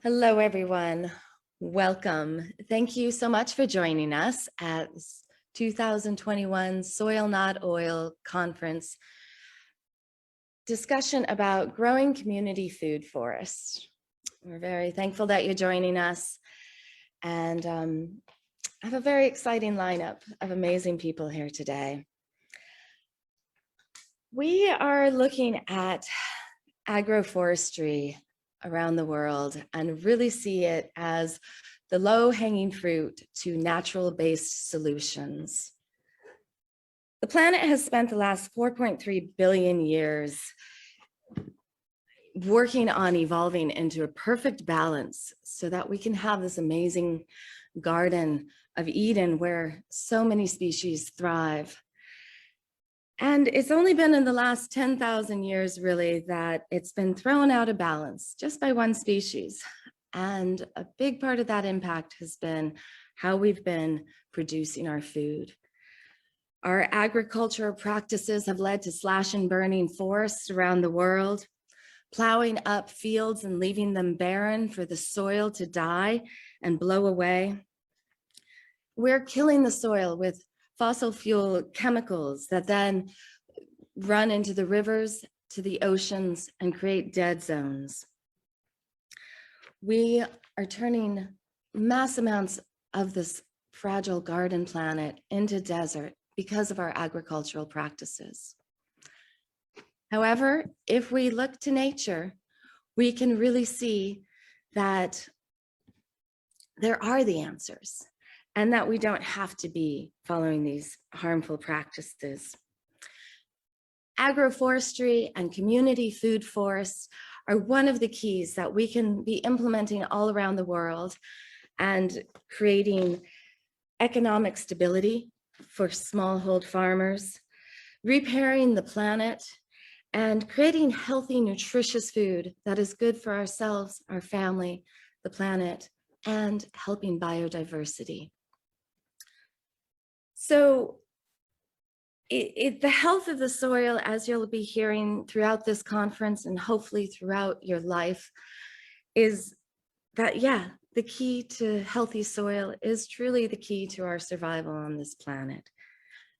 Hello, everyone. Welcome. Thank you so much for joining us at 2021 Soil Not Oil Conference discussion about growing community food forests. We're very thankful that you're joining us, and I have a very exciting lineup of amazing people here today. We are looking at agroforestry around the world and really see it as the low-hanging fruit to natural-based solutions. The planet has spent the last 4.3 billion years working on evolving into a perfect balance so that we can have this amazing garden of Eden where so many species thrive. And it's only been in the last 10,000 years, really, that it's been thrown out of balance just by one species. And a big part of that impact has been how we've been producing our food. Our agricultural practices have led to slash and burning forests around the world, plowing up fields and leaving them barren for the soil to die and blow away. We're killing the soil with fossil fuel chemicals that then run into the rivers, to the oceans, and create dead zones. We are turning mass amounts of this fragile garden planet into desert because of our agricultural practices. However, if we look to nature, we can really see that there are the answers, and that we don't have to be following these harmful practices. Agroforestry and community food forests are one of the keys that we can be implementing all around the world and creating economic stability for smallhold farmers, repairing the planet, and creating healthy, nutritious food that is good for ourselves, our family, the planet, and helping biodiversity. So the health of the soil, as you'll be hearing throughout this conference and hopefully throughout your life, is that, the key to healthy soil is truly the key to our survival on this planet.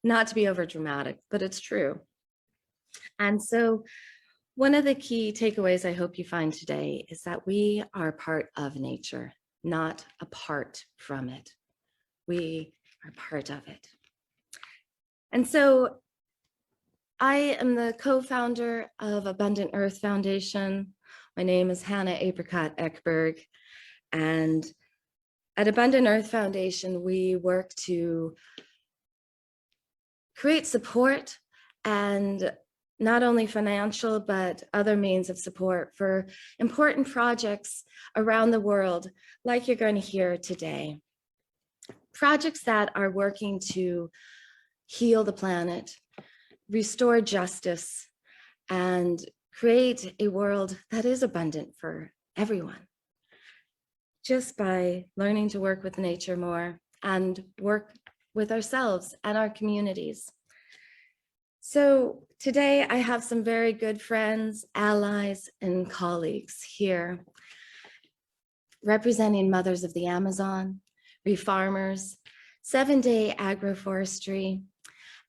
Not to be overdramatic, but it's true. And so one of the key takeaways I hope you find today is that we are part of nature, not apart from it. We are part of it. And so I am the co-founder of Abundant Earth Foundation. My name is Hanna Apricot Heckberg. And at Abundant Earth Foundation, we work to create support, and not only financial, but other means of support for important projects around the world, like you're going to hear today. Projects that are working to heal the planet, restore justice, and create a world that is abundant for everyone, just by learning to work with nature more and work with ourselves and our communities. So today I have some very good friends, allies, and colleagues here representing Mothers of the Amazon, Refarmers, 7-Day Agroforestry,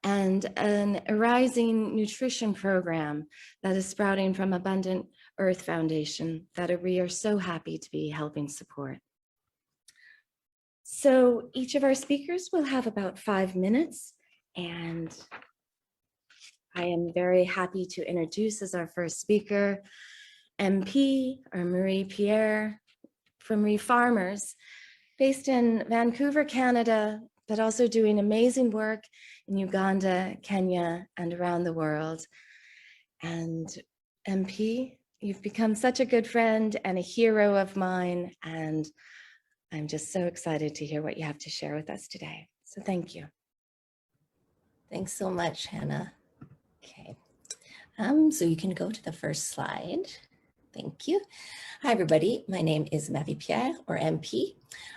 and an arising nutrition program that is sprouting from Abundant Earth Foundation that we are so happy to be helping support. So each of our speakers will have about 5 minutes, and I am very happy to introduce as our first speaker, MP, or Marie Pierre from Refarmers, based in Vancouver, Canada, but also doing amazing work in Uganda, Kenya, and around the world. And MP, you've become such a good friend and a hero of mine, and I'm just so excited to hear what you have to share with us today. So thank you. Thanks so much, Hanna. Okay, so you can go to the first slide. Thank you. Hi, everybody. My name is Pierre, or MP.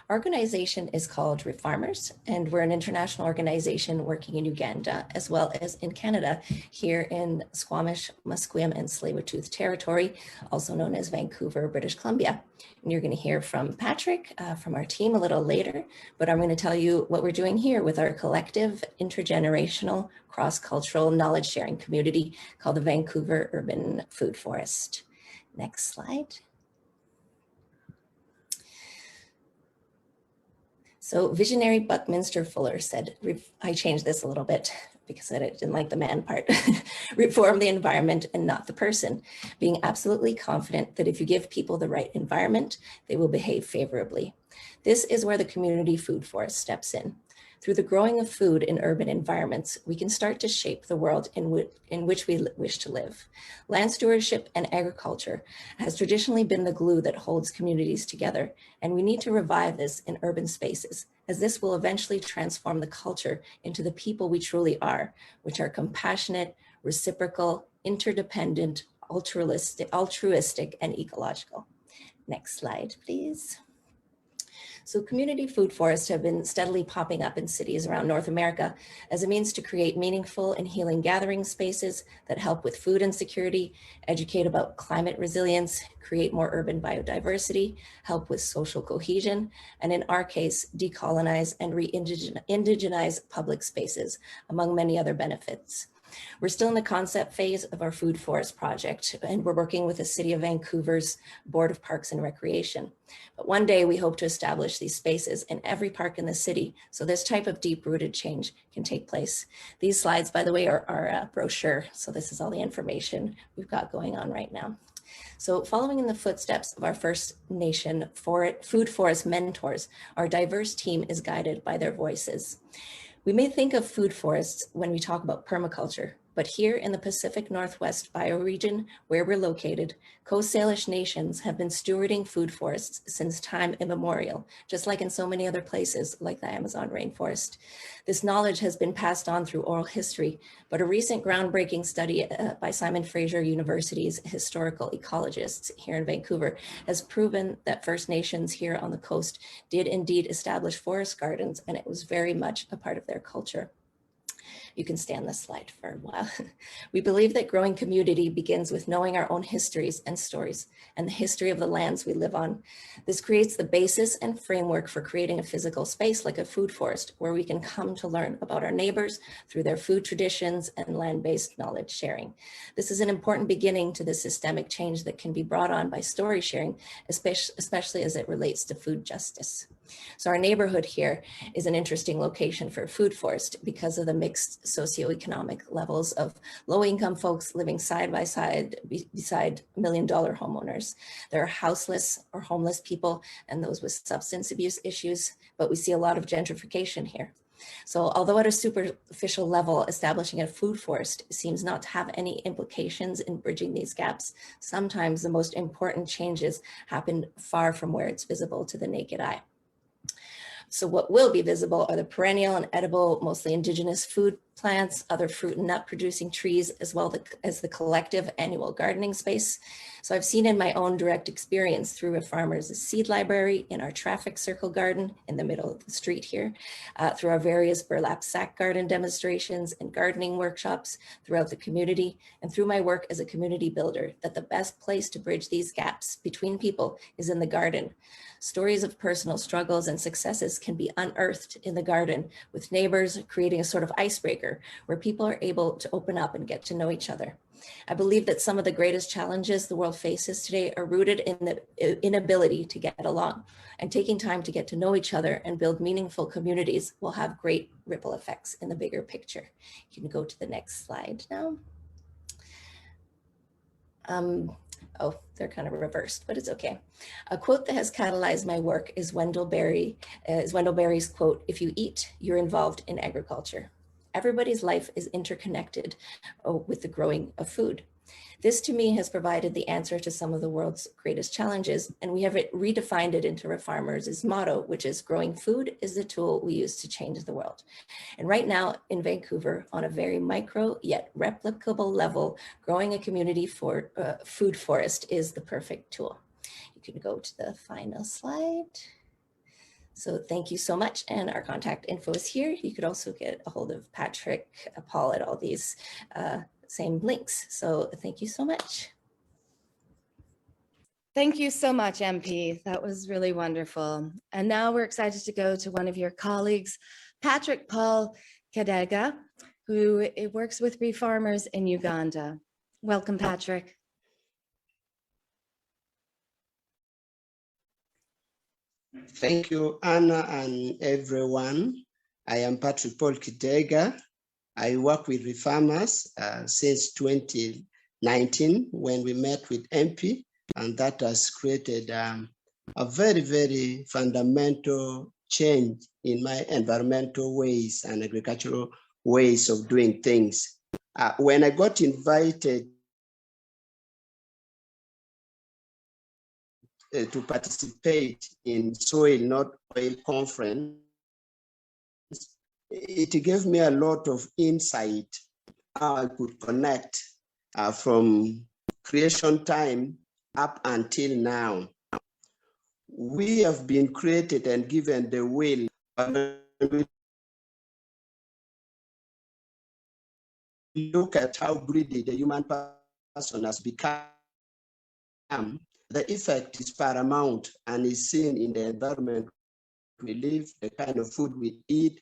Our organization is called Refarmers, and we're an international organization working in Uganda, as well as in Canada, here in Squamish, Musqueam, and Tsleil-Waututh territory, also known as Vancouver, British Columbia. And you're going to hear from Patrick from our team a little later, but I'm going to tell you what we're doing here with our collective, intergenerational, cross-cultural knowledge sharing community called the Vancouver Urban Food Forest. Next slide. So visionary Buckminster Fuller said, I changed this a little bit because I didn't like the man part, reform the environment and not the person, being absolutely confident that if you give people the right environment, they will behave favorably. This is where the community food forest steps in. Through the growing of food in urban environments, we can start to shape the world in which we wish to live. Land stewardship and agriculture has traditionally been the glue that holds communities together, and we need to revive this in urban spaces, as this will eventually transform the culture into the people we truly are, which are compassionate, reciprocal, interdependent, altruistic, and ecological. Next slide, please. So community food forests have been steadily popping up in cities around North America as a means to create meaningful and healing gathering spaces that help with food insecurity, educate about climate resilience, create more urban biodiversity, help with social cohesion, and in our case, decolonize and re-indigenize public spaces, among many other benefits. We're still in the concept phase of our food forest project, and we're working with the City of Vancouver's Board of Parks and Recreation. But one day we hope to establish these spaces in every park in the city, so this type of deep-rooted change can take place. These slides, by the way, are our brochure, so this is all the information we've got going on right now. So following in the footsteps of our First Nation food forest mentors, our diverse team is guided by their voices. We may think of food forests when we talk about permaculture, but here in the Pacific Northwest bioregion, where we're located, Coast Salish nations have been stewarding food forests since time immemorial, just like in so many other places like the Amazon rainforest. This knowledge has been passed on through oral history, but a recent groundbreaking study by Simon Fraser University's historical ecologists here in Vancouver has proven that First Nations here on the coast did indeed establish forest gardens, and it was very much a part of their culture. You can stay on this slide for a while. We believe that growing community begins with knowing our own histories and stories and the history of the lands we live on. This creates the basis and framework for creating a physical space like a food forest where we can come to learn about our neighbors through their food traditions and land-based knowledge sharing. This is an important beginning to the systemic change that can be brought on by story sharing, especially as it relates to food justice. So our neighborhood here is an interesting location for a food forest because of the mixed socioeconomic levels of low-income folks living side by side beside million-dollar homeowners. There are houseless or homeless people and those with substance abuse issues, but we see a lot of gentrification here. So although at a superficial level, establishing a food forest seems not to have any implications in bridging these gaps, sometimes the most important changes happen far from where it's visible to the naked eye. So what will be visible are the perennial and edible, mostly indigenous food plants, other fruit and nut producing trees, as well as the collective annual gardening space. So I've seen in my own direct experience through Refarmers' seed library, in our traffic circle garden in the middle of the street here, through our various burlap sack garden demonstrations and gardening workshops throughout the community, and through my work as a community builder, that the best place to bridge these gaps between people is in the garden. Stories of personal struggles and successes can be unearthed in the garden with neighbors, creating a sort of icebreaker where people are able to open up and get to know each other. I believe that some of the greatest challenges the world faces today are rooted in the inability to get along, and taking time to get to know each other and build meaningful communities will have great ripple effects in the bigger picture. You can go to the next slide now. Oh, they're kind of reversed, but it's okay. A quote that has catalyzed my work is Wendell Berry's quote, "If you eat, you're involved in agriculture." Everybody's life is interconnected with the growing of food. This to me has provided the answer to some of the world's greatest challenges, and we have redefined it into Refarmers' motto, which is growing food is the tool we use to change the world. And right now in Vancouver, on a very micro yet replicable level, growing a community food forest is the perfect tool. You can go to the final slide. So thank you so much. And our contact info is here. You could also get a hold of Patrick, Paul at all these same links. So thank you so much. Thank you so much, MP. That was really wonderful. And now we're excited to go to one of your colleagues, Patrick Paul Kidega, who works with Refarmers in Uganda. Welcome, Patrick. Thank you, Anna and everyone. I am Patrick Paul Kidega. I work with Refarmers since 2019 when we met with MP, and that has created a very, very fundamental change in my environmental ways and agricultural ways of doing things. When I got invited to participate in Soil Not Oil Conference, it gave me a lot of insight how I could connect from creation time up until now. We have been created and given the will. Look at how greedy the human person has become. The effect is paramount and is seen in the environment we live, the kind of food we eat,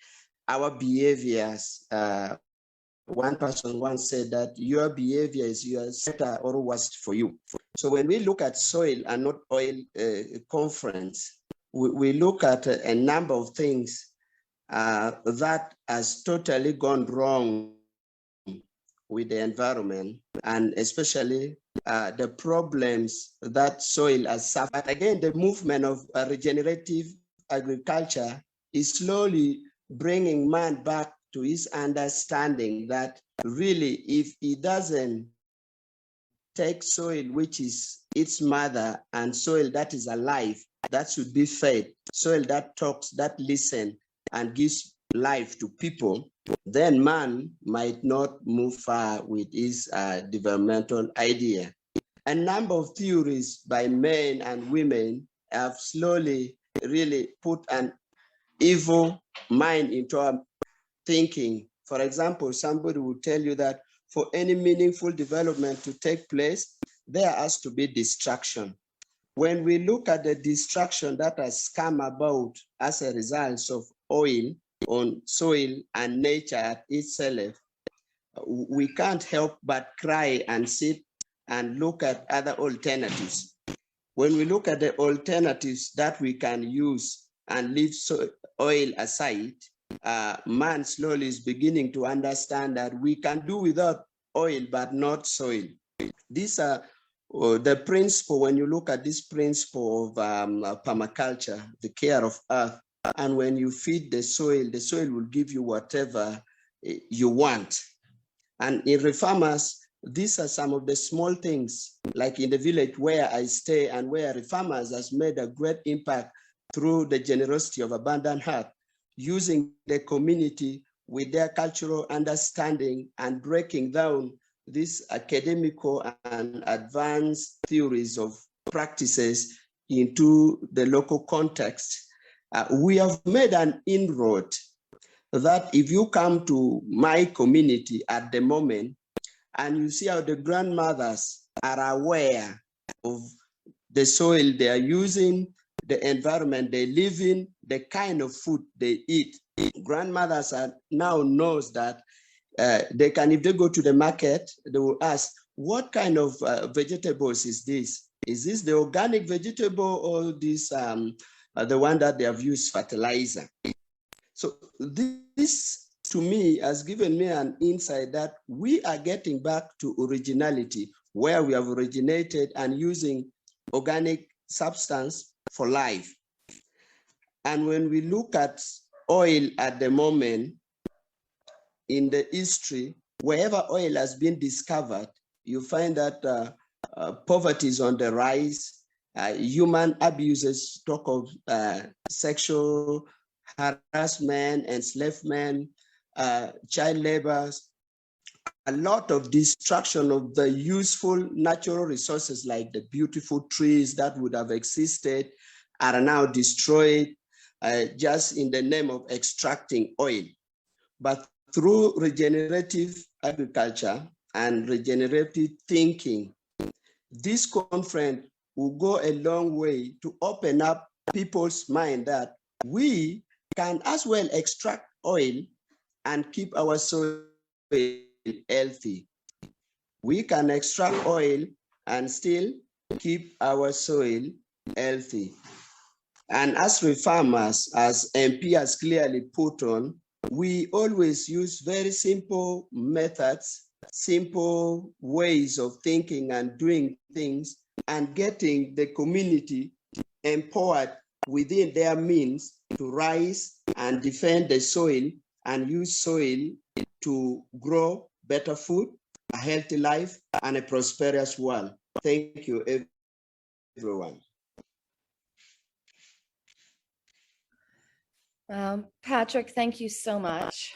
our behaviors. One person once said that your behavior is your better or worst for you. So when we look at Soil and Not Oil conference, we look at a number of things that has totally gone wrong with the environment, and especially the problems that soil has suffered. Again, the movement of regenerative agriculture is slowly bringing man back to his understanding that really, if he doesn't take soil, which is its mother, and soil that is alive, that should be fed, soil that talks, that listens, and gives life to people, then man might not move far with his developmental idea. A number of theories by men and women have slowly really put an evil mind into our thinking. For example, somebody will tell you that for any meaningful development to take place, there has to be destruction. When we look at the destruction that has come about as a result of oil on soil and nature itself, we can't help but cry and sit and look at other alternatives. When we look at the alternatives that we can use and leave oil aside, man slowly is beginning to understand that we can do without oil, but not soil. These are the principle. When you look at this principle of permaculture, the care of earth, and when you feed the soil will give you whatever you want. And in Refarmers, these are some of the small things, like in the village where I stay and where Refarmers has made a great impact through the generosity of Abundant Heart, using the community with their cultural understanding and breaking down these academical and advanced theories of practices into the local context. We have made an inroad that if you come to my community at the moment and you see how the grandmothers are aware of the soil they are using, the environment they live in, the kind of food they eat. Grandmothers are now knows that they can, if they go to the market, they will ask, what kind of vegetables is this? Is this the organic vegetable or this the one that they have used fertilizer? So this to me has given me an insight that we are getting back to originality, where we have originated and using organic substance for life. And when we look at oil at the moment, in the history, wherever oil has been discovered, you find that poverty is on the rise. Human abuses, talk of sexual harassment, enslavement, child labor, a lot of destruction of the useful natural resources like the beautiful trees that would have existed are now destroyed just in the name of extracting oil. But through regenerative agriculture and regenerative thinking, this conference will go a long way to open up people's mind that we can as well extract oil and keep our soil healthy. We can extract oil and still keep our soil healthy. And as Refarmers, as MP has clearly put on, we always use very simple methods, simple ways of thinking and doing things and getting the community empowered within their means to rise and defend the soil and use soil to grow better food, a healthy life, and a prosperous world. Thank you, everyone. Patrick, thank you so much.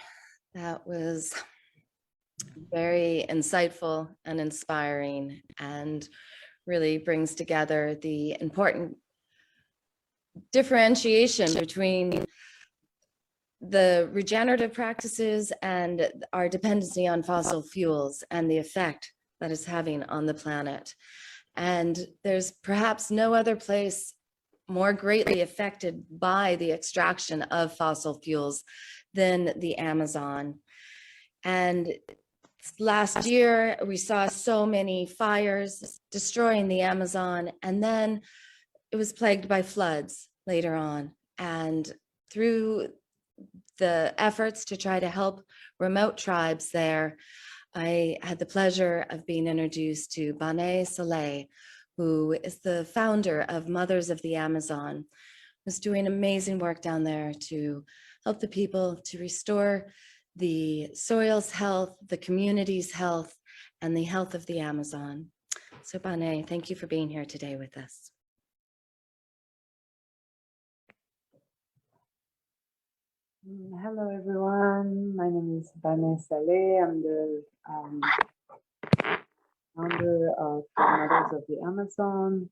That was very insightful and inspiring, and really brings together the important differentiation between the regenerative practices and our dependency on fossil fuels and the effect that it's having on the planet. And there's perhaps no other place more greatly affected by the extraction of fossil fuels than the Amazon. And last year, we saw so many fires destroying the Amazon, and then it was plagued by floods later on. And through the efforts to try to help remote tribes there, I had the pleasure of being introduced to Bane Soleil, who is the founder of Mothers of the Amazon, who's doing amazing work down there to help the people to restore the soil's health, the community's health, and the health of the Amazon. So Bane, thank you for being here today with us. Hello everyone, my name is Bane Saleh. I'm the founder of Mothers of the Amazon.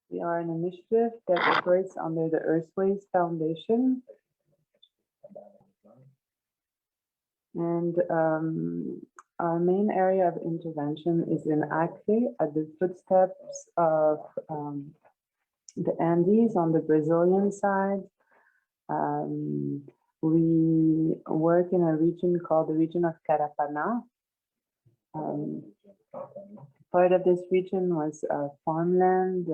We are an initiative that operates under the Earthways Foundation. And our main area of intervention is in Acre, at the footsteps of the Andes on the Brazilian side. We work in a region called the region of Carapana. Part of this region was farmland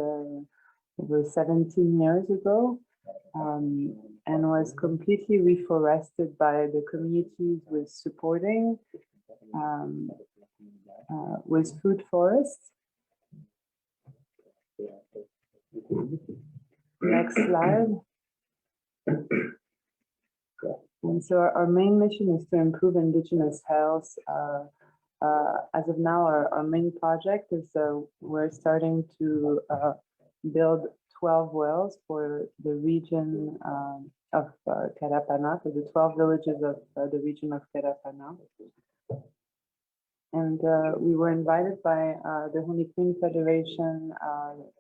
over 17 years ago, and was completely reforested by the communities with supporting with food forests. Next slide. And so our main mission is to improve indigenous health. As of now, our main project is we're starting to build 12 wells for the region of Carapana, for the 12 villages of the region of Carapana. And we were invited by the Honey Queen Federation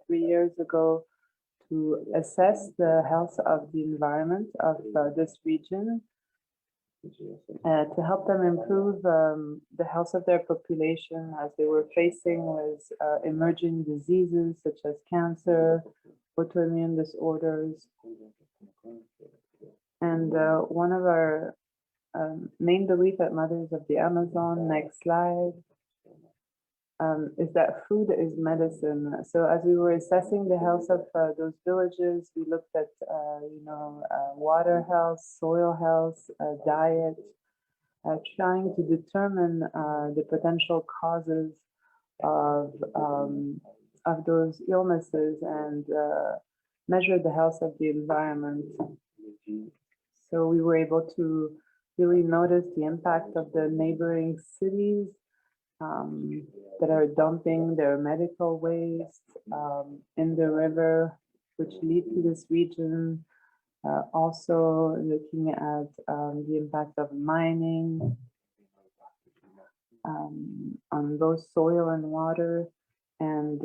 3 years ago to assess the health of the environment of this region, to help them improve the health of their population as they were facing with emerging diseases such as cancer, autoimmune disorders. And one of our main beliefs at Mothers of the Amazon, next slide, is that food is medicine. So as we were assessing the health of those villages, we looked at, water health, soil health, diet, trying to determine the potential causes of those illnesses and measure the health of the environment. So we were able to really notice the impact of the neighboring cities that are dumping their medical waste in the river, which lead to this region. Also looking at the impact of mining on both soil and water. And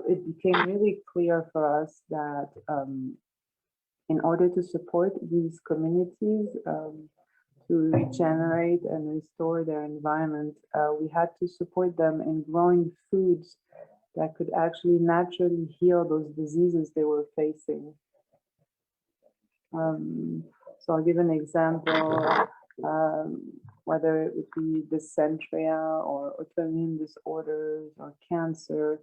it became really clear for us that in order to support these communities to regenerate and restore their environment, we had to support them in growing foods that could actually naturally heal those diseases they were facing. So I'll give an example, whether it would be dysentery or autoimmune disorders or cancer,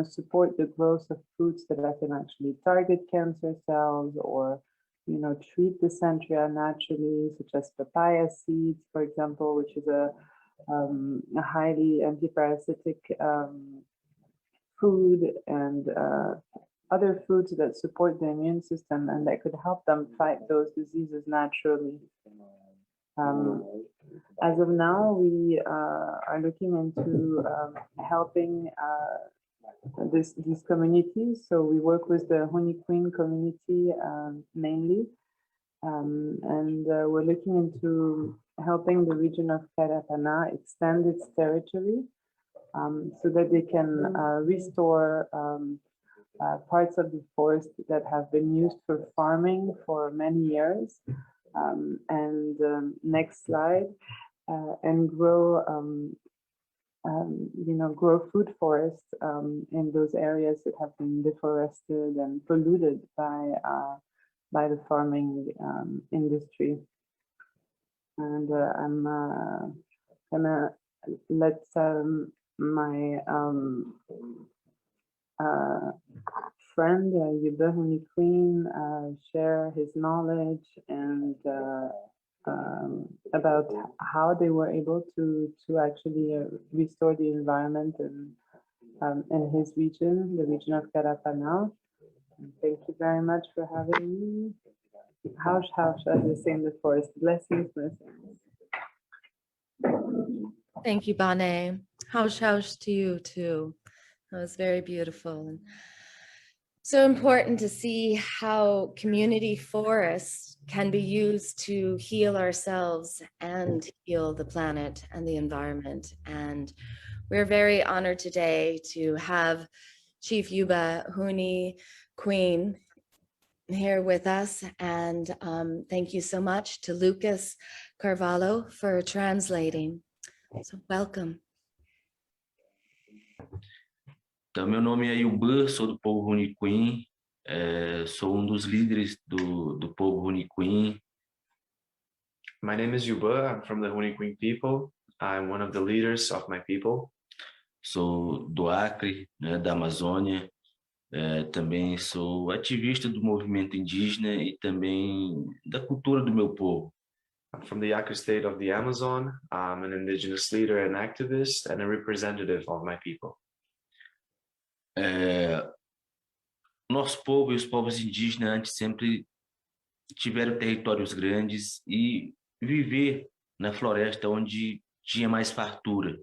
support the growth of foods that can actually target cancer cells or, treat dysentery naturally, such as papaya seeds, for example, which is a highly antiparasitic food, and other foods that support the immune system and that could help them fight those diseases naturally. As of now, we are looking into helping these communities. So we work with the Honey Queen community mainly, and we're looking into helping the region of Carapana extend its territory so that they can restore parts of the forest that have been used for farming for many years. Next slide, and grow, grow food forests in those areas that have been deforested and polluted by the farming industry. And I'm gonna let my friend Honey Queen share his knowledge and about how they were able to actually restore the environment in his region, the region of Carapana. Thank you very much for having me. Haush, as they say in the forest, blessings, blessings. Thank you, Bane. Haush to you too. That was very beautiful. And so important to see how community forests can be used to heal ourselves and heal the planet and the environment. And we're very honored today to have Chief Yuba Honey Queen here with us. And thank you so much to Lucas Carvalho for translating. So welcome. Então, meu nome é Yuba, sou do povo Honey Queen, sou dos líderes do povo Honey Queen. My name is Yuba, I'm from the Honey Queen people. I'm one of the leaders of my people. Sou do Acre, né, da Amazônia. Também sou ativista do movimento indígena e também da cultura do meu povo. I'm from the Acre state of the Amazon. I'm an indigenous leader and activist and a representative of my people. Nosso povo e os povos indígenas antes sempre tiveram territórios grandes e viver na floresta onde tinha mais fartura.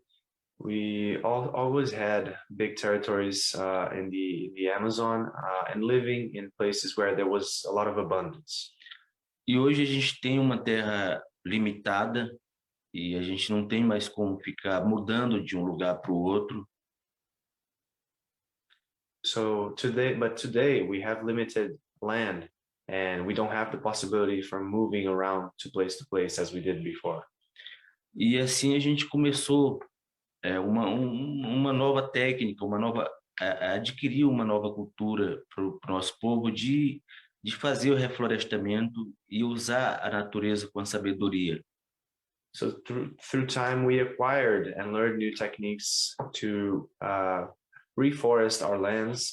We always had big territories in the Amazon and living in places where there was a lot of abundance. E hoje a gente tem uma terra limitada e a gente não tem mais como ficar mudando de um lugar para o outro. So today we have limited land and we don't have the possibility for moving around to place as we did before. E assim a gente começou uma nova técnica, adquirir uma nova cultura para o nosso povo de fazer o reflorestamento e usar a natureza com sabedoria. So through time we acquired and learned new techniques to reforest our lands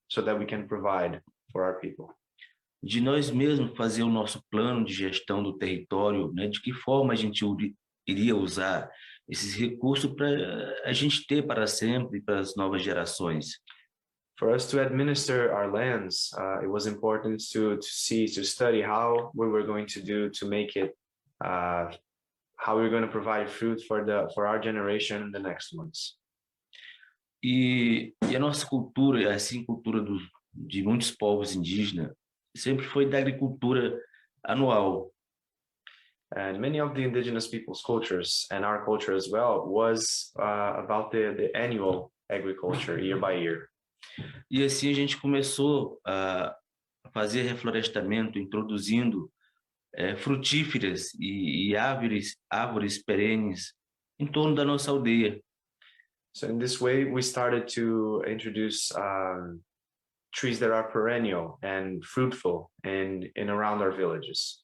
so that we can provide for our people. De nós mesmos fazer o nosso plano de gestão do território, né? De que forma a gente iria usar esses recursos para a gente ter para sempre e para as novas gerações. For us to administer our lands, it was important to study how we were going to do to make it how we're going to provide food for our generation and the next ones. E a nossa cultura, assim, cultura de muitos povos indígenas, sempre foi da agricultura anual. And many of the indigenous people's cultures and our culture as well was about the annual agriculture year by year. E assim a gente começou a fazer reflorestamento, introduzindo frutíferas e árvores perenes em torno da nossa aldeia. So in this way, we started to introduce trees that are perennial and fruitful in around our villages.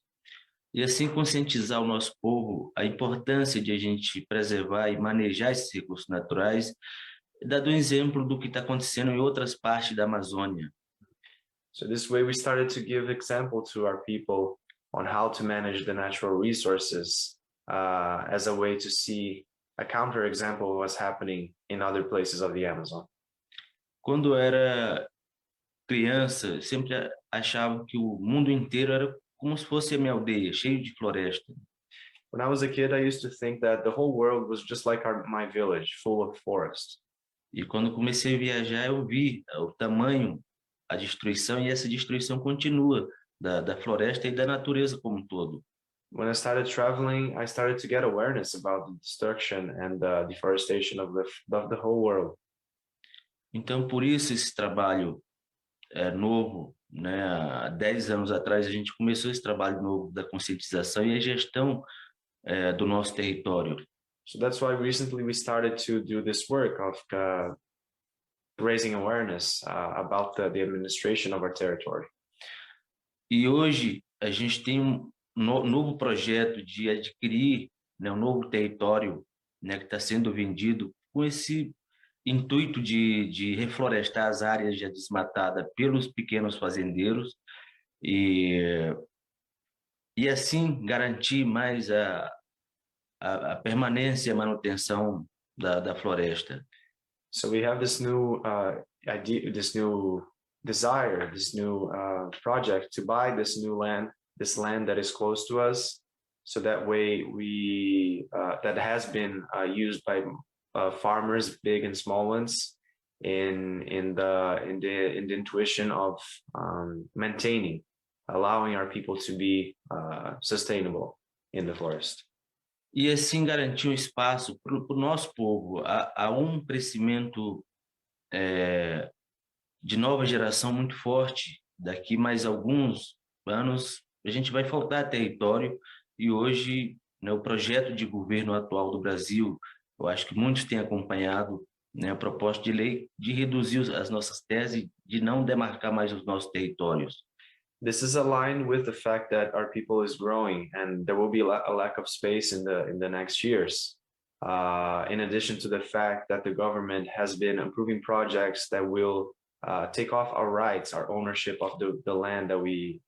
E assim conscientizar o nosso povo a importância de a gente preservar e manejar esses recursos naturais, dando um exemplo do que está acontecendo em outras partes da Amazônia. So this way we started to give example to our people on how to manage the natural resources as a way to see a counter example of what's happening in other places of the Amazon. Quando era criança, sempre achava que o mundo inteiro era como se fosse a minha aldeia, cheio de floresta. When I was a kid, I used to think that the whole world was just like my village, full of forest. E quando comecei a viajar, eu vi o tamanho, a destruição, e essa destruição continua da floresta e da natureza como um todo. When I started traveling, I started to get awareness about the destruction and the deforestation of the whole world. Então, por isso, esse trabalho novo, né? Há 10 anos atrás, a gente começou esse trabalho novo da conscientização e a gestão do nosso território. So that's why recently we started to do this work of raising awareness about the administration of our territory. E hoje a gente tem um novo projeto de adquirir, né, um novo território, né, que está sendo vendido com esse intuito de reflorestar as áreas já desmatadas pelos pequenos fazendeiros e assim garantir mais a permanência e a manutenção da floresta. So we have this new idea, this new desire, this new project to buy this land that is close to us, so that way that has been used by farmers, big and small ones, in the intuition of maintaining, allowing our people to be sustainable in the forest. E assim garantir um espaço para o nosso povo. Há um crescimento de nova geração muito forte. Daqui mais alguns anos a gente vai faltar território e hoje, né, o projeto de governo atual do Brasil, eu acho que muitos têm acompanhado, né, a proposta de lei de reduzir as nossas terras e de não demarcar mais os nossos territórios. This is aligned with the fact that our people is growing and there will be a lack of space in the next years. In addition to the fact that the government has been approving projects that will take off our rights, our ownership of the land that we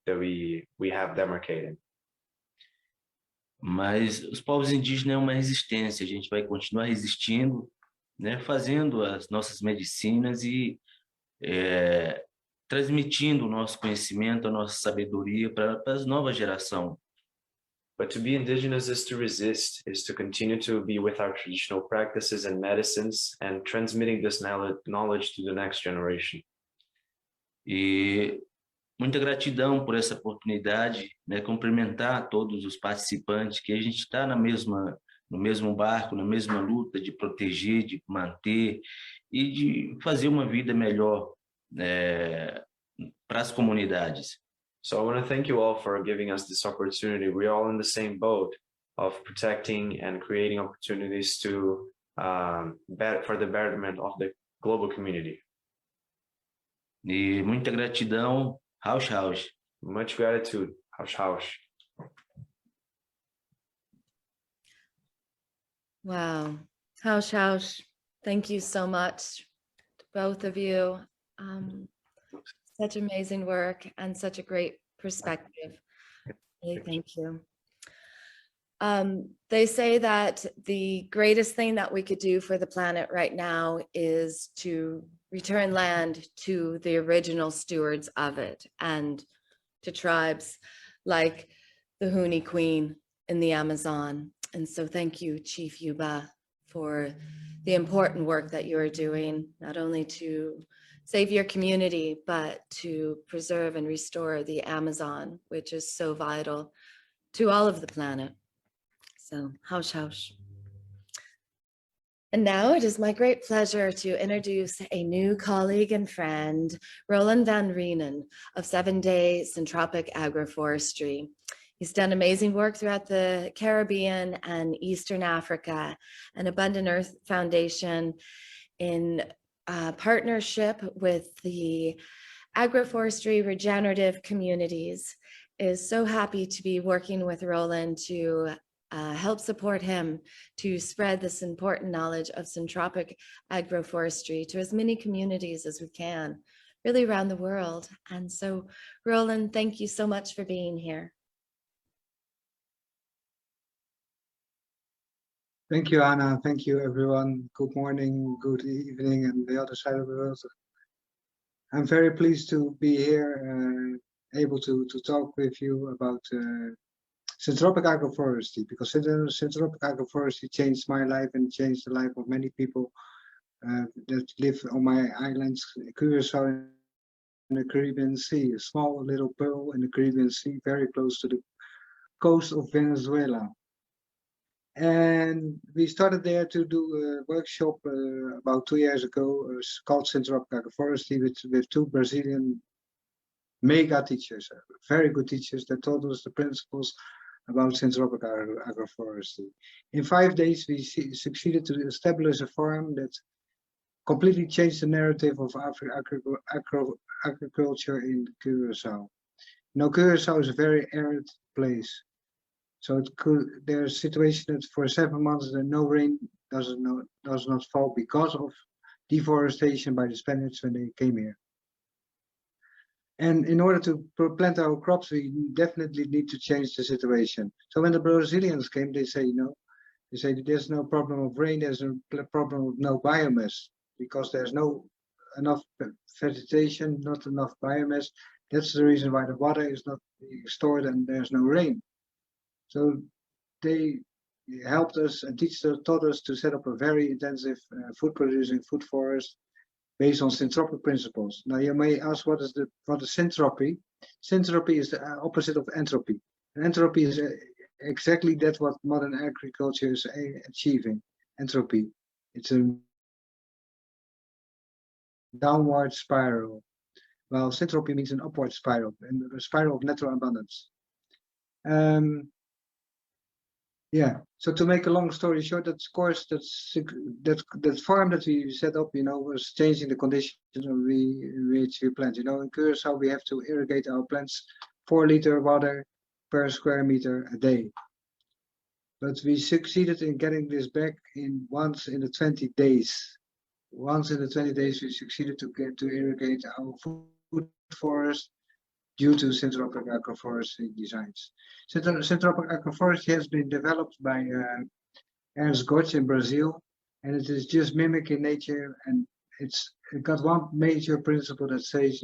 have demarcated. Mas os povos indígenas é uma resistência, a gente vai continuar resistindo, né, fazendo as nossas medicinas e transmitindo o nosso conhecimento, a nossa sabedoria para as novas gerações. But to be indigenous is to resist, is to continue to be with our traditional practices and medicines and transmitting this knowledge to the next generation. E muita gratidão por essa oportunidade, né, cumprimentar todos os participantes, que a gente está no mesmo barco, na mesma luta de proteger, de manter e de fazer uma vida melhor para as comunidades. So I want to thank you all for giving us this opportunity. We're all in the same boat of protecting and creating opportunities to for the betterment of the global community. E muita gratidão. Haush, haush. Much gratitude. Haush, haush. Wow. Haush, haush. Thank you so much to both of you. Such amazing work and such a great perspective. Really, thank you. They say that the greatest thing that we could do for the planet right now is to return land to the original stewards of it and to tribes like the Huni Queen in the Amazon. And so thank you, Chief Yuba, for the important work that you are doing, not only to save your community, but to preserve and restore the Amazon, which is so vital to all of the planet. So, hausch, hausch. And now it is my great pleasure to introduce a new colleague and friend, Roland van Reneen of 7-Day Syntropic Agroforestry. He's done amazing work throughout the Caribbean and Eastern Africa, and Abundant Earth Foundation in partnership with the Agroforestry Regenerative Communities is so happy to be working with Roland to help support him to spread this important knowledge of syntropic agroforestry to as many communities as we can, really around the world. And so, Roland, thank you so much for being here. Thank you, Hanna. Thank you, everyone. Good morning, good evening, and the other side of the world. I'm very pleased to be here, able to talk with you about syntropic agroforestry, because syntropic agroforestry changed my life and changed the life of many people that live on my islands, Curacao in the Caribbean Sea, a small little pearl in the Caribbean Sea, very close to the coast of Venezuela. And we started there to do a workshop about 2 years ago, called Syntropic Agroforestry, with 2 Brazilian mega teachers, very good teachers that taught us the principles about syntropic agroforestry. In 5 days, we succeeded to establish a farm that completely changed the narrative of agriculture in Curacao. Now, Curacao is a very arid place. So there's a situation that for 7 months no rain does not fall because of deforestation by the Spaniards when they came here. And in order to plant our crops, we definitely need to change the situation. So when the Brazilians came, they say, there's no problem of rain, there's a problem of no biomass, because there's no enough vegetation, not enough biomass. That's the reason why the water is not being stored and there's no rain. So they helped us and taught us to set up a very intensive food-producing food forest based on syntropic principles. Now you may ask, what is syntropy? Syntropy is the opposite of entropy. And entropy is exactly that's what modern agriculture is achieving. Entropy. It's a downward spiral. Well, syntropy means an upward spiral, and a spiral of natural abundance. Yeah. So to make a long story short, that course, that farm that we set up, was changing the conditions which we plant. In Curacao we have to irrigate our plants 4 liters water per square meter a day. But we succeeded in getting this back once in the 20 days. Once in the 20 days, we succeeded to irrigate our food forest due to syntropic agroforestry designs. Syntropic agroforestry has been developed by Ernst Gotch in Brazil, and it is just mimicking nature. And it got one major principle that says,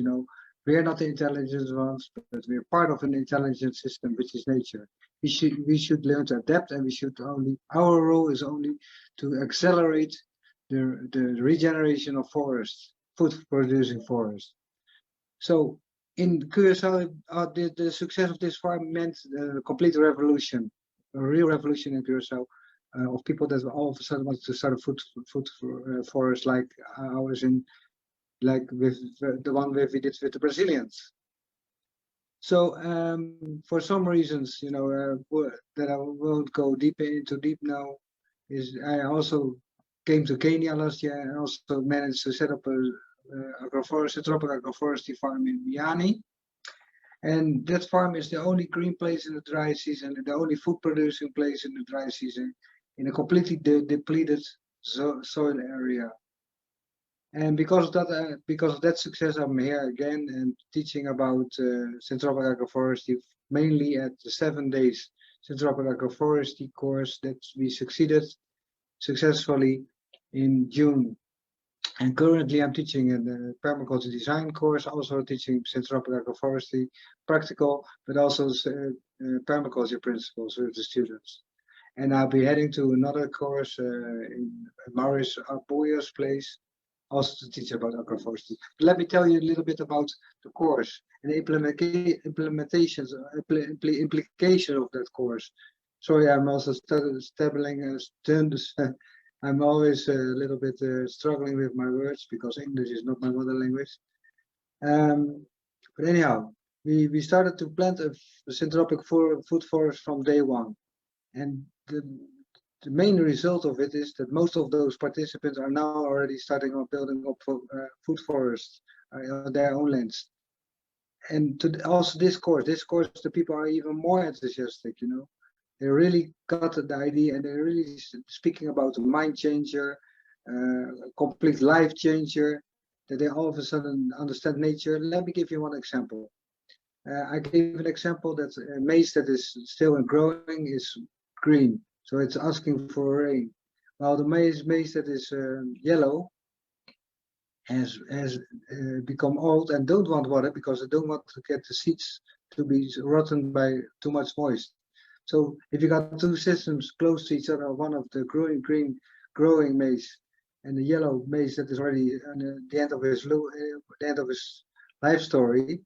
we are not the intelligent ones, but we are part of an intelligent system, which is nature. We should learn to adapt, and our role is only to accelerate the regeneration of forests, food-producing forests. So in Curacao, the success of this farm meant a complete revolution, a real revolution in Curacao, of people that all of a sudden wanted to start a food forest like ours, with the one we did with the Brazilians. So for some reasons, that I won't go into deep now, I also came to Kenya last year and also managed to set up a tropical agroforestry farm in Miami. And that farm is the only green place in the dry season, and the only food producing place in the dry season in a completely depleted soil area. And because of that success, I'm here again and teaching about syntropic agroforestry, mainly at the 7 days syntropic agroforestry course that we succeeded successfully in June. And currently I'm teaching a permaculture design course, also teaching syntropic agroforestry practical, but also permaculture principles with the students. And I'll be heading to another course in Maurice Arboya's place, also to teach about agroforestry. Let me tell you a little bit about the course and the implication of that course. Sorry, I'm also stumbling. I'm always a little bit struggling with my words because English is not my mother language. But anyhow, we started to plant a syntropic food forest from day one. And the main result of it is that most of those participants are now already starting on building up food forests on their own lands. And also this course, the people are even more enthusiastic, you know. They really got the idea and they're really speaking about a mind changer, a complete life changer, that they all of a sudden understand nature. Let me give you one example. I gave an example that maize that is still growing is green, so it's asking for rain. While the maize that is yellow has become old and don't want water because they don't want to get the seeds to be rotten by too much moist. So if you got two systems close to each other, one of the green growing maize and the yellow maize that is already at the end of his life story,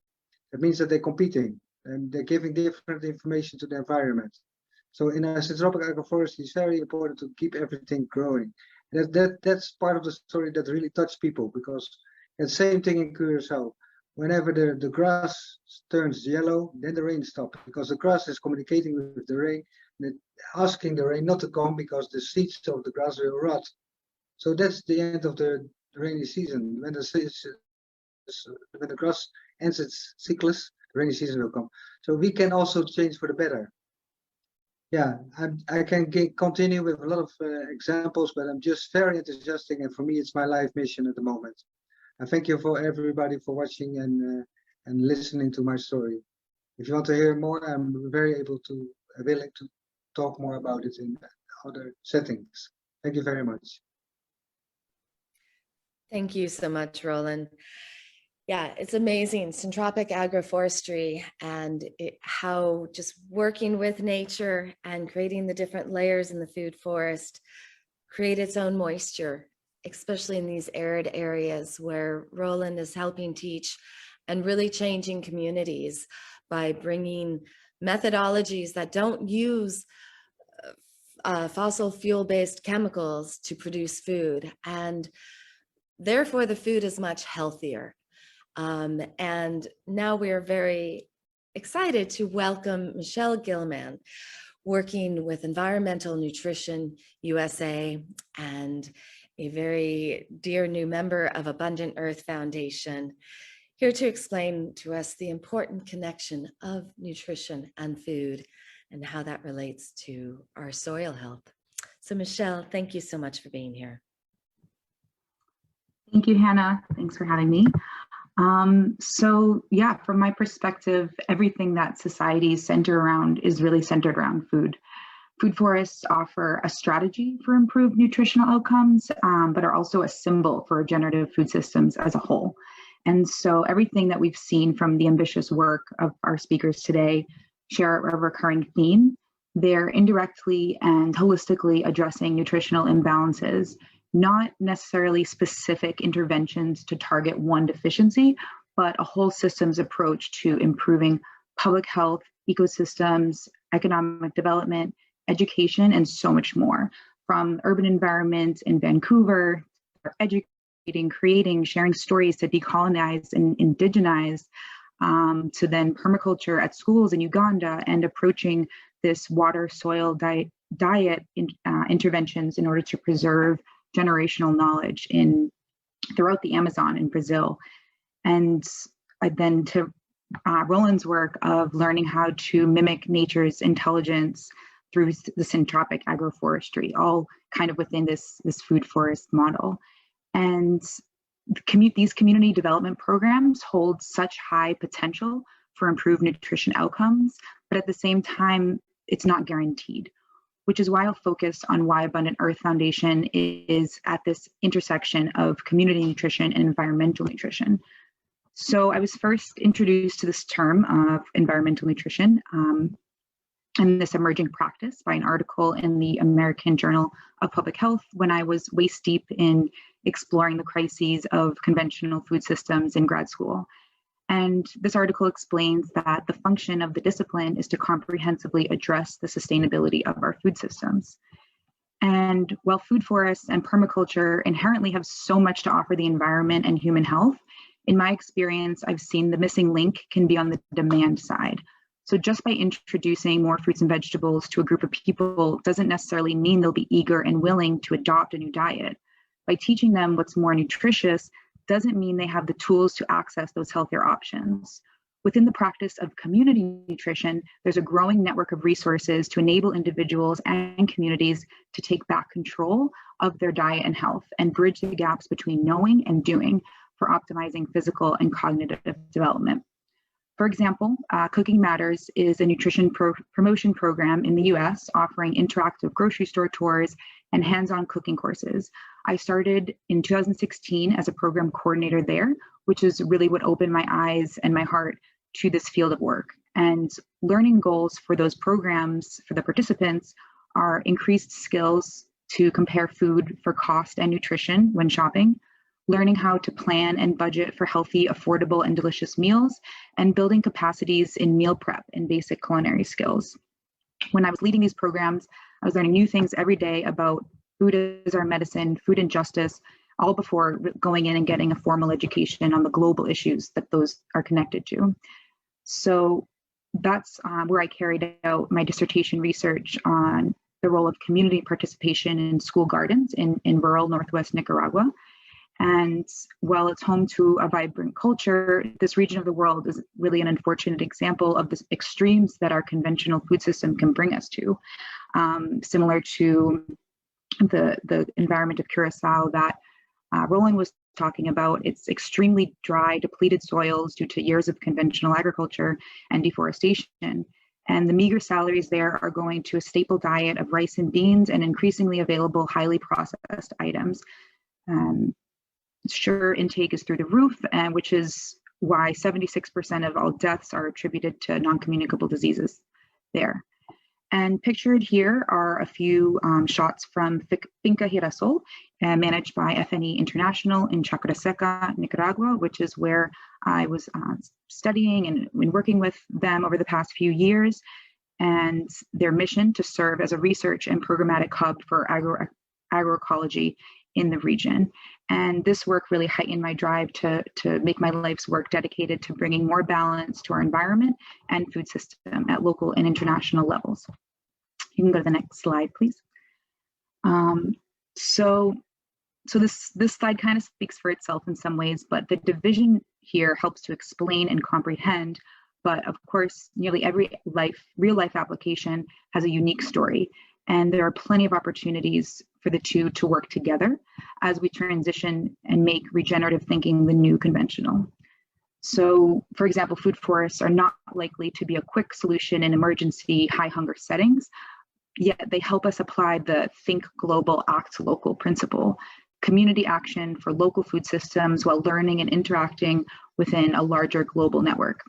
that means that they're competing and they're giving different information to the environment. So in a syntropic agroforestry, it's very important to keep everything growing. That's part of the story that really touched people, because it's the same thing in Curaçao. Whenever the grass turns yellow, then the rain stops, because the grass is communicating with the rain, and asking the rain not to come because the seeds of the grass will rot. So that's the end of the rainy season. When the grass ends its cyclus, the rainy season will come. So we can also change for the better. Yeah, I can continue with a lot of examples, but I'm just very enthusiastic, and for me, it's my life mission at the moment. I thank you for everybody for watching and listening to my story. If you want to hear more, I'm willing to talk more about it in other settings. Thank you very much. Thank you so much, Roland. Yeah, it's amazing, Syntropic agroforestry and how just working with nature and creating the different layers in the food forest create its own moisture, especially in these arid areas where Roland is helping teach and really changing communities by bringing methodologies that don't use fossil fuel-based chemicals to produce food. And therefore, the food is much healthier. And now we are very excited to welcome Michelle Gilman, working with Environmental Nutrition USA and a very dear new member of Abundant Earth Foundation, here to explain to us the important connection of nutrition and food and how that relates to our soil health. So Michelle, thank you so much for being here. Thank you, Hannah. Thanks for having me. So yeah, from my perspective, everything that societies center around is really centered around food. Food forests offer a strategy for improved nutritional outcomes, but are also a symbol for regenerative food systems as a whole. And so everything that we've seen from the ambitious work of our speakers today share a recurring theme. They're indirectly and holistically addressing nutritional imbalances, not necessarily specific interventions to target one deficiency, but a whole systems approach to improving public health, ecosystems, economic development, education, and so much more. From urban environments in Vancouver, educating, creating, sharing stories to decolonize and indigenize, to then permaculture at schools in Uganda and approaching this water, soil, diet interventions in order to preserve generational knowledge throughout the Amazon in Brazil. And then to Roland's work of learning how to mimic nature's intelligence through the syntropic agroforestry, all kind of within this food forest model. And these community development programs hold such high potential for improved nutrition outcomes, but at the same time, it's not guaranteed, which is why I'll focus on why Abundant Earth Foundation is at this intersection of community nutrition and environmental nutrition. So I was first introduced to this term of environmental nutrition and this emerging practice by an article in the American Journal of Public Health when I was waist deep in exploring the crises of conventional food systems in grad school. And this article explains that the function of the discipline is to comprehensively address the sustainability of our food systems. And while food forests and permaculture inherently have so much to offer the environment and human health, in my experience, I've seen the missing link can be on the demand side. So just by introducing more fruits and vegetables to a group of people doesn't necessarily mean they'll be eager and willing to adopt a new diet. By teaching them what's more nutritious doesn't mean they have the tools to access those healthier options. Within the practice of community nutrition, there's a growing network of resources to enable individuals and communities to take back control of their diet and health and bridge the gaps between knowing and doing for optimizing physical and cognitive development. For example, Cooking Matters is a nutrition promotion program in the US offering interactive grocery store tours and hands-on cooking courses. I started in 2016 as a program coordinator there, which is really what opened my eyes and my heart to this field of work. And learning goals for those programs for the participants are increased skills to compare food for cost and nutrition when shopping, learning how to plan and budget for healthy, affordable, and delicious meals, and building capacities in meal prep and basic culinary skills. When I was leading these programs, I was learning new things every day about food as our medicine, food injustice, all before going in and getting a formal education on the global issues that those are connected to. So that's where I carried out my dissertation research on the role of community participation in school gardens in rural Northwest Nicaragua. And while it's home to a vibrant culture, this region of the world is really an unfortunate example of the extremes that our conventional food system can bring us to, similar to the environment of Curacao that Roland was talking about. It's extremely dry, depleted soils due to years of conventional agriculture and deforestation. And the meager salaries there are going to a staple diet of rice and beans and increasingly available, highly processed items. Sugar intake is through the roof, and which is why 76% of all deaths are attributed to non-communicable diseases there. And pictured here are a few shots from Finca Girasol, managed by FNE International in Chacra Seca, Nicaragua, which is where I was studying and working with them over the past few years. And their mission to serve as a research and programmatic hub for agroecology in the region. And this work really heightened my drive to make my life's work dedicated to bringing more balance to our environment and food system at local and international levels. You can go to the next slide, please. So this slide kind of speaks for itself in some ways, but the division here helps to explain and comprehend. But of course, nearly every real life application has a unique story. And there are plenty of opportunities for the two to work together as we transition and make regenerative thinking the new conventional. So, for example, food forests are not likely to be a quick solution in emergency high hunger settings, yet they help us apply the think global, act local principle, community action for local food systems while learning and interacting within a larger global network.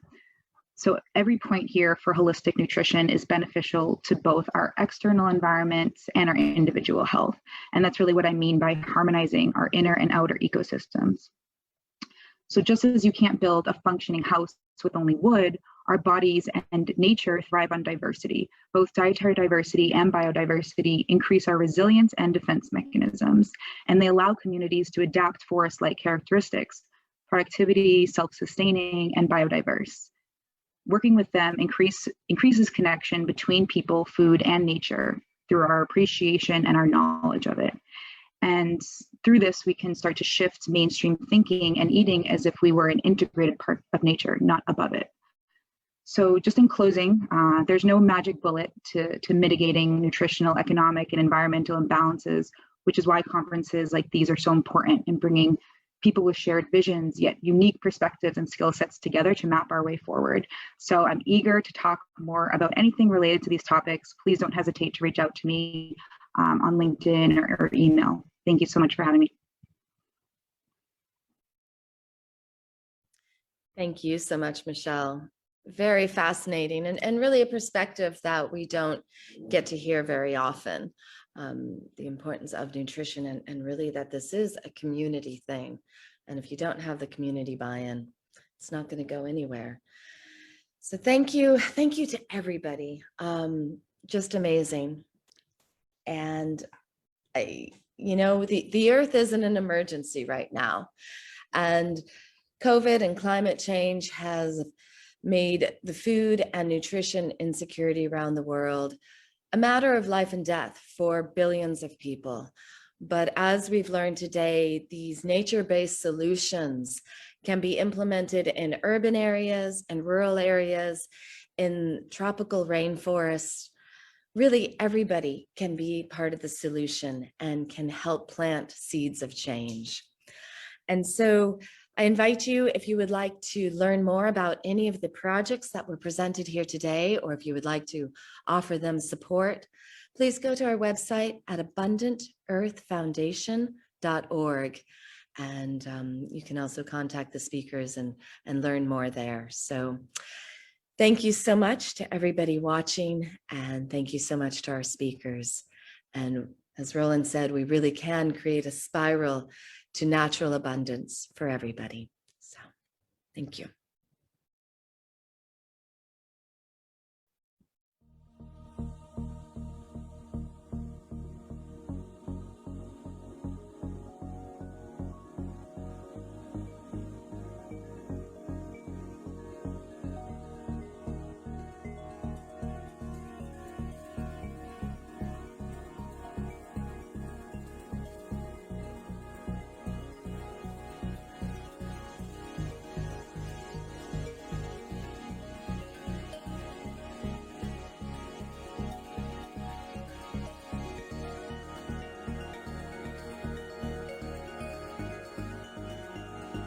So every point here for holistic nutrition is beneficial to both our external environment and our individual health. And that's really what I mean by harmonizing our inner and outer ecosystems. So just as you can't build a functioning house with only wood, our bodies and nature thrive on diversity. Both dietary diversity and biodiversity increase our resilience and defense mechanisms, and they allow communities to adapt forest-like characteristics, productivity, self-sustaining, and biodiverse. Working with them increases connection between people, food, and nature through our appreciation and our knowledge of it. And through this, we can start to shift mainstream thinking and eating as if we were an integrated part of nature, not above it. So just in closing, there's no magic bullet to mitigating nutritional, economic, and environmental imbalances, which is why conferences like these are so important in bringing people with shared visions, yet unique perspectives and skill sets together to map our way forward. So I'm eager to talk more about anything related to these topics. Please don't hesitate to reach out to me on LinkedIn or email. Thank you so much for having me. Thank you so much, Michelle. very fascinating and really a perspective that we don't get to hear very often. The importance of nutrition and really that this is a community thing. And if you don't have the community buy-in, it's not going to go anywhere. So thank you to everybody. Just amazing. And the earth is in an emergency right now, and COVID and climate change has made the food and nutrition insecurity around the world a matter of life and death for billions of people. But as we've learned today, these nature-based solutions can be implemented in urban areas and rural areas, in tropical rainforests. Really, everybody can be part of the solution and can help plant seeds of change. And so I invite you, if you would like to learn more about any of the projects that were presented here today, or if you would like to offer them support, please go to our website at AbundantEarthFoundation.org. And you can also contact the speakers and learn more there. So thank you so much to everybody watching, and thank you so much to our speakers. And as Roland said, we really can create a spiral to natural abundance for everybody. So thank you.